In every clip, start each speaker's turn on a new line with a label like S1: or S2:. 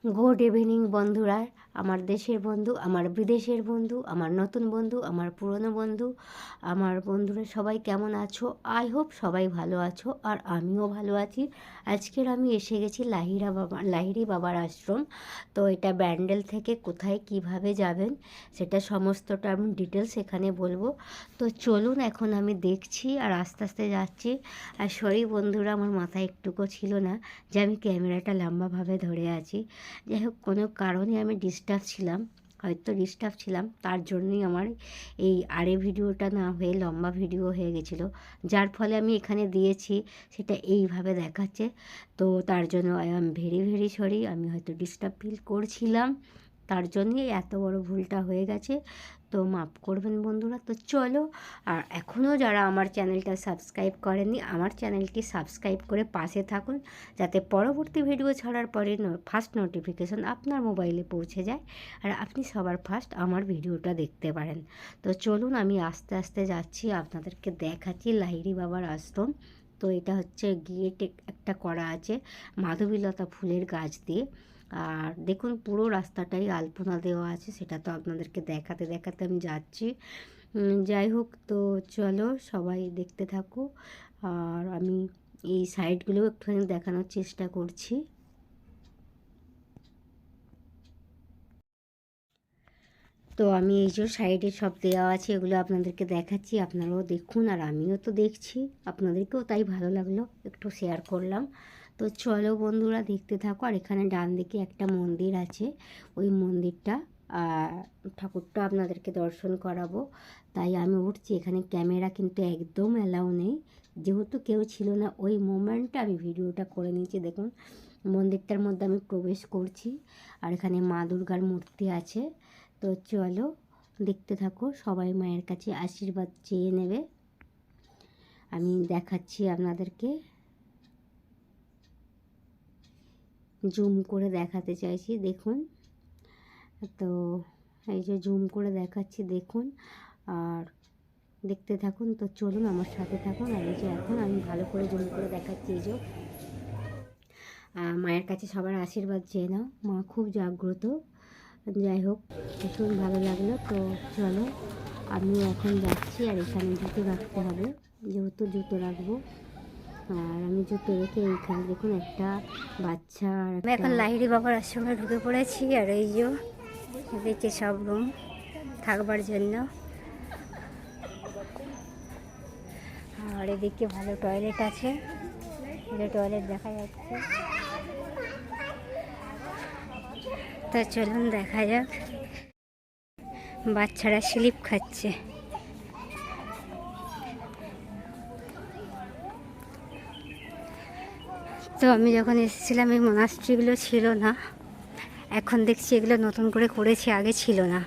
S1: Good evening বন্ধুরা, আমার দেশের বন্ধু, আমার বিদেশের বন্ধু, আমার নতুন বন্ধু, আমার পুরনো বন্ধু, আমার বন্ধুরা সবাই কেমন আছো? আই হোপ সবাই ভালো আছো, আর আমিও ভালো আছি। আজকের আমি এসে গেছি লাহিড়ী বাবার আশ্রম। তো এটা ব্যান্ডেল থেকে কোথায় কিভাবে যাবেন সেটা সমস্তটা আমি ডিটেলস এখানে বলবো। তো চলুন, এখন আমি দেখছি আর আস্তে আস্তে যাচ্ছি। আর সরি বন্ধুরা, আমার মাথায় একটুকু ছিল না যে আমি ক্যামেরাটা লম্বাভাবে ধরে আছি। যাই হোক, কোনো কারণে আমি ডিস্টার্ব ছিলাম, তার জন্যই আমার এই ভিডিওটা না হয়ে লম্বা ভিডিও হয়ে গেছিলো, যার ফলে আমি এখানে দিয়েছি সেটা এইভাবে দেখাচ্ছে। তো তার জন্য I am very very sorry, আমি হয়তো ডিস্টার্ব ফিল করছিলাম, তার জন্যই এত বড় ভুলটা হয়ে গেছে। তো মাফ করবেন বন্ধুরা। তো চলো, আর এখনও যারা আমার চ্যানেলটা সাবস্ক্রাইব করেননি, আমার চ্যানেলটি সাবস্ক্রাইব করে পাশে থাকুন, যাতে পরবর্তী ভিডিও ছাড়ার পরে ফার্স্ট নোটিফিকেশন আপনার মোবাইলে পৌঁছে যায়, আর আপনি সবার ফার্স্ট আমার ভিডিওটা দেখতে পারেন। তো চলুন, আমি আস্তে আস্তে যাচ্ছি, আপনাদেরকে দেখাচ্ছি লাহিড়ী বাবার আশ্রম। তো এটা হচ্ছে গেট একটা করা আছে মাধবীলতা ফুলের গাছ দিয়ে। আর দেখুন, পুরো রাস্তাটাই আলপনা দেওয়া আছে, সেটা তো আপনাদেরকে দেখাতে দেখাতে আমি যাচ্ছি। যাই হোক, তো চলো সবাই দেখতে থাকো, আর আমি এই সাইডগুলো একটুখানি দেখানোর চেষ্টা করছি। তো আমি এই যে সাইডে সব দেওয়া আছে, এগুলো আপনাদেরকে দেখাচ্ছি, আপনারাও দেখুন, আর আমিও তো দেখছি, আপনাদেরকেও তাই ভালো লাগলো, একটু শেয়ার করলাম। তো চলো বন্ধুরা, দেখতে থাকো। আর এখানে ডান দিকে একটা মন্দির আছে, ওই মন্দিরটা ঠাকুরটা আপনাদেরকে দর্শন করাবো, তাই আমি উঠছি। এখানে ক্যামেরা কিন্তু একদম অ্যালাউ নেই, যেহেতু কেউ ছিল না ওই মোমেন্টে আমি ভিডিওটা করে নিয়েছি। দেখুন, মন্দিরটার মধ্যে আমি প্রবেশ করছি, আর এখানে মা দুর্গার মূর্তি আছে। তো চলো দেখতে থাকো, সবাই মায়ের কাছে আশীর্বাদ চেয়ে নেবে। আমি দেখাচ্ছি আপনাদেরকে, জুম করে দেখাতে চাইছি, দেখুন। তো এই যে জুম করে দেখাচ্ছি, দেখুন, আর দেখতে থাকুন। তো চলুন আমার সাথে থাকুন। আর এই যে এখন আমি ভালো করে জুম করে দেখাচ্ছি, এই যে মায়ের কাছে সবার আশীর্বাদ চেয়ে নাও, মা খুব জাগ্রত। যাই হোক, ভীষণ ভালো লাগলো। তো চলো, আমি এখন যাচ্ছি, আর এখানে জুতো রাখতে হবে, যেহেতু জুতো রাখবো। আর আমি জুতো রেখে এইখানে দেখুন একটা বাচ্চা, আমি এখন লাহিড়ী বাবার আশ্রমে ঢুকে পড়েছি। আর এই যে এদিকে সব রুম থাকবার জন্য, আর এদিকে ভালো টয়লেট আছে, টয়লেট দেখা যাচ্ছে। তো চলুন দেখা যাক, বাচ্চারা স্লিপ খাচ্ছে। তো আমি যখন এসেছিলাম এই মনাস্ট্রিগুলো ছিল না, এখন দেখছি এগুলো নতুন করে করেছে, আগে ছিল না।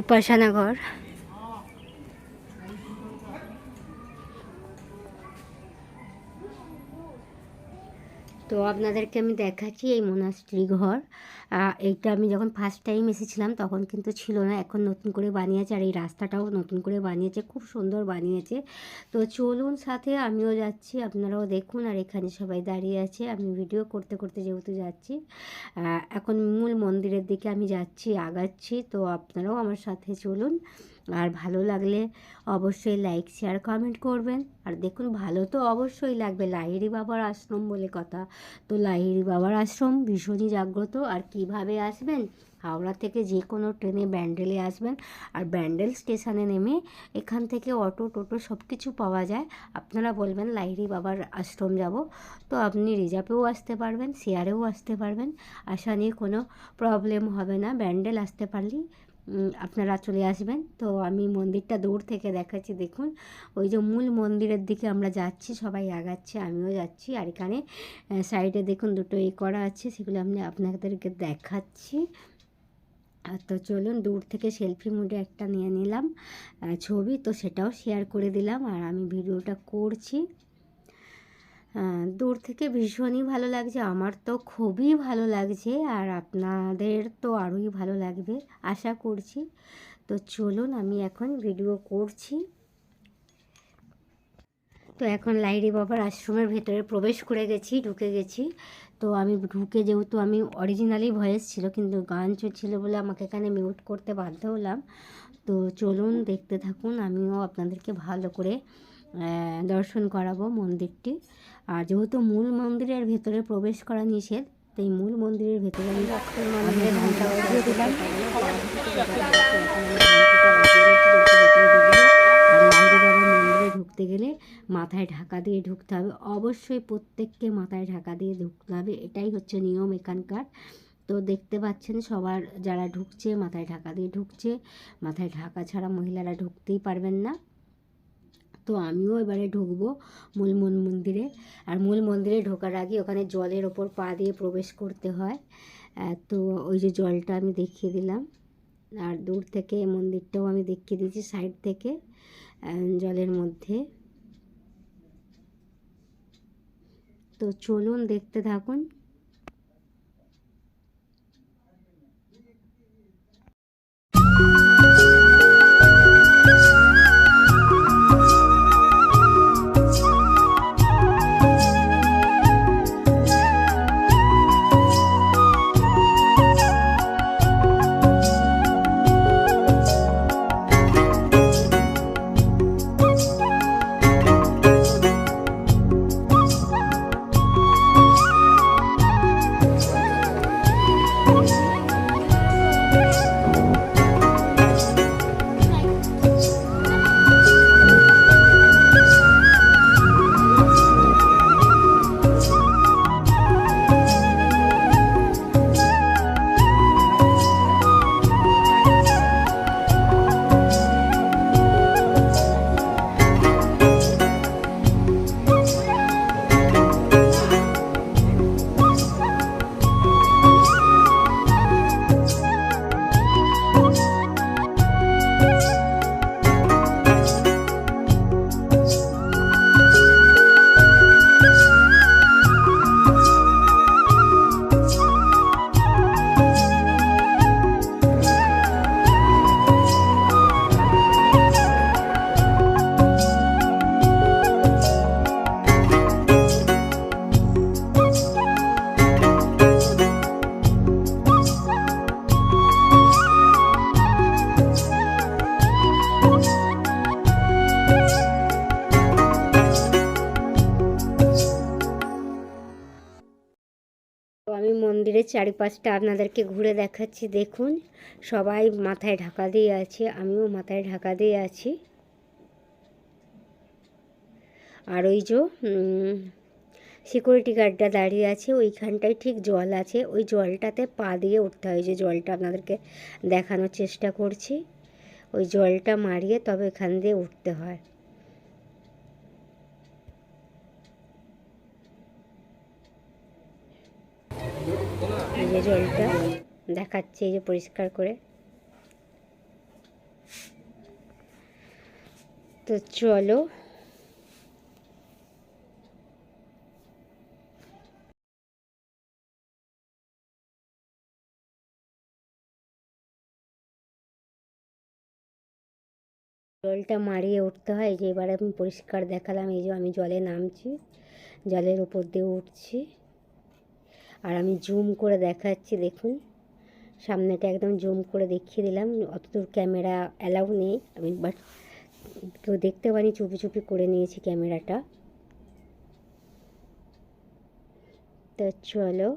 S1: উপাসনা ঘর। তো আপনাদেরকে আমি দেখাচ্ছি এই মোনাস্ট্রি ঘর। এইটা আমি যখন ফার্স্ট টাইম এসেছিলাম তখন কিন্তু ছিল না, এখন নতুন করে বানিয়েছে, আর এই রাস্তাটাও নতুন করে বানিয়েছে, খুব সুন্দর বানিয়েছে। তো চলুন সাথে, আমিও যাচ্ছি, আপনারাও দেখুন। আর এখানে সবাই দাঁড়িয়ে আছে, আমি ভিডিও করতে করতে যেহেতু যাচ্ছি, এখন মূল মন্দিরের দিকে আমি যাচ্ছি, আগাচ্ছি। তো আপনারাও আমার সাথে চলুন, আর ভালো লাগলে অবশ্যই লাইক শেয়ার কমেন্ট করবেন। আর দেখুন, ভালো তো অবশ্যই লাগবে, লাহিড়ী বাবার আশ্রম বলে কথা। তো লাহিড়ী বাবার আশ্রম ভীষণই জাগ্রত। আর কিভাবে আসবেন, হাওড়া থেকে যে কোনো ট্রেনে ব্যান্ডেলে আসবেন, আর ব্যান্ডেল স্টেশনে নেমে এখান থেকে অটো টোটো সব কিছু পাওয়া যায়। আপনারা বলবেন লাহিড়ী বাবার আশ্রম যাব, তো আপনি রিজার্ভেও আসতে পারবেন, শেয়ারেও আসতে পারবেন, আসা নিয়ে কোনো প্রবলেম হবে না। ব্যান্ডেল আসতে পারলেই আপনারা চলে আসবেন। তো আমি মন্দিরটা দূর থেকে দেখাচ্ছি, দেখুন, ওই যে মূল মন্দিরের দিকে আমরা যাচ্ছি, সবাই আগাচ্ছে, আমিও যাচ্ছি। আর এখানে সাইডে দেখুন দুটো করা আছে, সেগুলো আমি আপনাদেরকে দেখাচ্ছি। তো চলুন, দূর থেকে সেলফি মুডে একটা নিয়ে নিলাম ছবি, তো সেটাও শেয়ার করে দিলাম, আর আমি ভিডিওটা করছি। দূর থেকে ভীষণই ভালো লাগছে, আমার তো খুবই ভালো লাগছে, আর আপনাদের তো আরোই ভালো লাগবে আশা করছি। তো চলুন, আমি এখন ভিডিও করছি। তো এখন লাহিড়ী বাবার আশ্রমের ভেতরে প্রবেশ করে গেছি, ঢুকে গেছি। তো আমি ঢুকে, যেহেতু আমি অরিজিনালি ভয়েস ছিল কিন্তু গান চলছিল বলে আমাকে এখানে মিউট করতে বাধ্য হলাম। তো চলুন দেখতে থাকুন, আমিও আপনাদেরকে ভালো করে দর্শন করাবো মন্দিরটি। আর যেহেতু মূল মন্দিরের ভেতরে প্রবেশ করা নিষেধ, তাই মূল মন্দিরের ভেতরে আমি ঘন্টা বাজিয়ে দিলাম। ঢুকতে গেলে মাথায় ঢাকা দিয়ে ঢুকতে হবে, অবশ্যই প্রত্যেককে মাথায় ঢাকা দিয়ে ঢুকতে হবে, এটাই হচ্ছে নিয়ম এখানকার। তো দেখতে পাচ্ছেন সবার যারা ঢুকছে মাথায় ঢাকা দিয়ে ঢুকছে, মাথায় ঢাকা ছাড়া মহিলারা ঢুকতেই পারবেন না। তো আমিও এবারে ঢুকবো মূল মন্দিরে। আর মূল মন্দিরে ঢোকার আগে ওখানে জলের ওপর পা দিয়ে প্রবেশ করতে হয়। তো ওই যে জলটা আমি দেখিয়ে দিলাম, আর দূর থেকে মন্দিরটাও আমি দেখিয়ে দিয়েছি সাইড থেকে জলের মধ্যে। তো চলুন দেখতে থাকুন। আমি মন্দিরের চারিপাশটা আপনাদেরকে ঘুরে দেখাচ্ছি। দেখুন সবাই মাথায় ঢাকা দিয়ে আছে, আমিও মাথায় ঢাকা দিয়ে আছি। আর ওই যে সিকিউরিটি গার্ডটা দাঁড়িয়ে আছে, ওইখানটায় ঠিক জল আছে, ওই জলটাতে পা দিয়ে উঠতে হয়। যে জলটা আপনাদেরকে দেখানোর চেষ্টা করছি, ওই জলটা মারিয়ে তবে এখান দিয়ে উঠতে হয়। এই যে জলটা দেখাচ্ছে, এই যে পরিষ্কার করে। তো চলো জলটা মারিয়ে উঠতে হয়। যে এবার আমি পরিষ্কার দেখালাম, এই যে আমি জলে নামছি, জলের উপর দিয়ে উঠছি। আর আমি জুম করে দেখাচ্ছি, দেখুন সামনেটা একদম জুম করে দেখিয়ে দিলাম। অতদূর ক্যামেরা অ্যালাউ নেই, আমি বাট কেউ দেখতে পারি চুপি চুপি করে নিয়েছি ক্যামেরাটা। তো চলো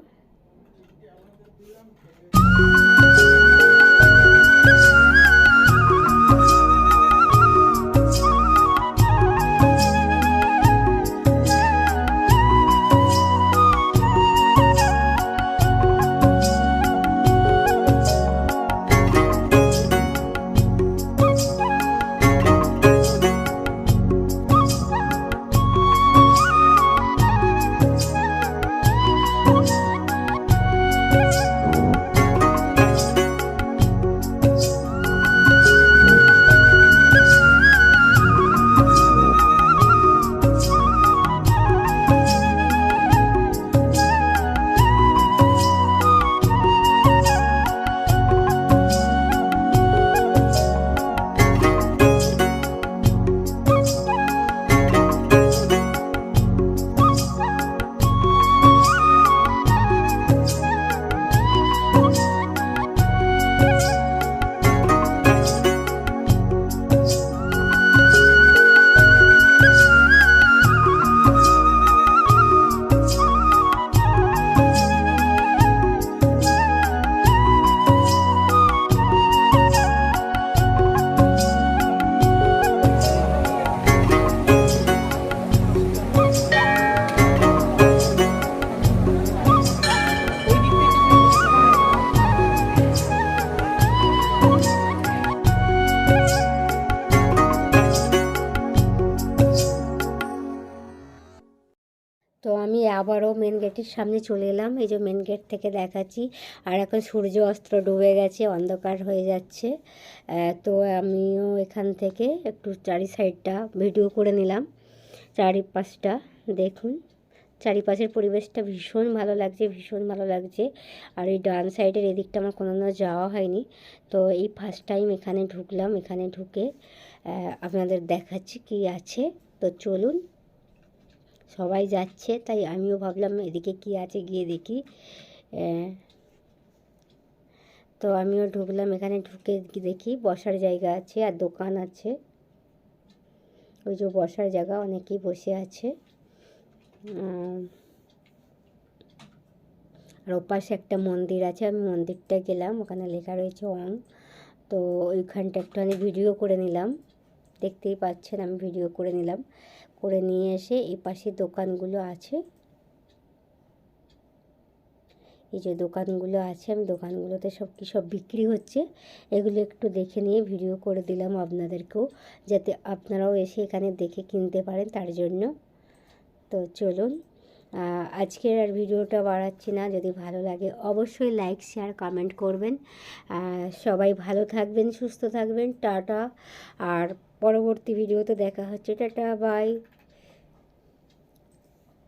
S1: তো আমি আবারও মেন গেটের সামনে চলে এলাম, এই যে মেন গেট থেকে দেখাচ্ছি। আর এখন সূর্য অস্ত ডুবে গেছে, অন্ধকার হয়ে যাচ্ছে। তো আমিও এখান থেকে একটু চারি সাইডটা ভিডিও করে নিলাম, চারিপাশটা দেখুন। চারিপাশের পরিবেশটা ভীষণ ভালো লাগছে, ভীষণ ভালো লাগছে। আর এই ডান সাইডের এদিকটা আমার কোনোদিনও যাওয়া হয়নি, তো এই ফার্স্ট টাইম এখানে ঢুকলাম। এখানে ঢুকে আপনাদের দেখাচ্ছি কি আছে। তো চলুন, সবাই যাচ্ছে তাই আমিও ভাবলাম এদিকে কি আছে গিয়ে দেখি। তো আমিও ঢুকলাম, এখানে ঢুকে দেখি বসার জায়গা আছে আর দোকান আছে। ওই যে বসার জায়গা, অনেকেই বসে আছে। আর ওপাশে একটা মন্দির আছে, আমি মন্দিরটা গেলাম, ওখানে লেখা রয়েছে ওং। তো ওইখানটা একটুখানি ভিডিও করে নিলাম, দেখতেই পাচ্ছেন আমি ভিডিও করে নিলাম। করে নিয়ে এসে এই পাশে দোকানগুলো আছে, এই যে দোকানগুলো আছে, আমি দোকানগুলোতে সব বিক্রি হচ্ছে, এগুলো একটু দেখে নিয়ে ভিডিও করে দিলাম আপনাদেরকেও, যাতে আপনারাও এসে এখানে দেখে কিনতে পারেন, তার জন্য। তো চলুন, আজকের আর ভিডিওটা বাড়াচ্ছি না। যদি ভালো লাগে অবশ্যই লাইক শেয়ার কমেন্ট করবেন। সবাই ভালো থাকবেন, সুস্থ থাকবেন। টাটা। আর পরবর্তী ভিডিওতে দেখা হচ্ছে। Tata, by.